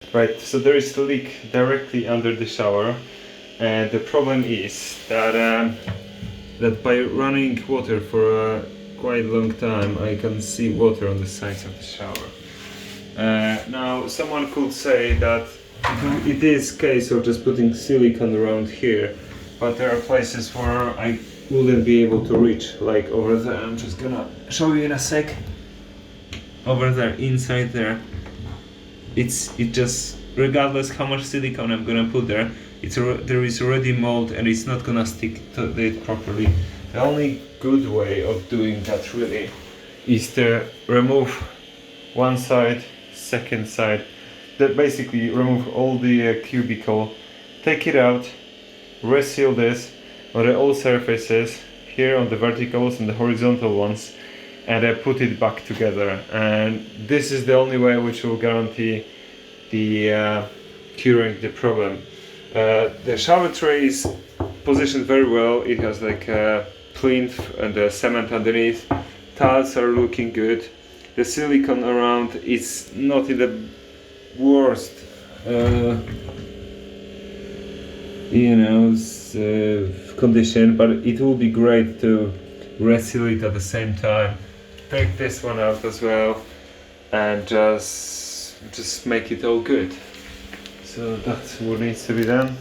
Right, so there is a leak directly under the shower, and the problem is that that by running water for a quite long time, I can see water on the sides of the shower. Now, someone could say that it is case of just putting silicone around here, but there are places where I wouldn't be able to reach, like over there. I'm just gonna show you in a sec. Over there, inside there, it just, regardless how much silicone I'm gonna put there, there is already mold and it's not gonna stick to it properly. The only good way of doing that really is to remove one side, second side, that basically remove all the cubicle, take it out, reseal this on all surfaces, here on the verticals and the horizontal ones, and put it back together. And this is the only way which will guarantee the curing the problem. The shower tray is positioned very well. It has like a plinth and the cement underneath. Tiles are looking good. The silicone around is not in the worst condition, but it will be great to reseal it at the same time. Take this one out as well and just make it all good. So that's what needs to be done.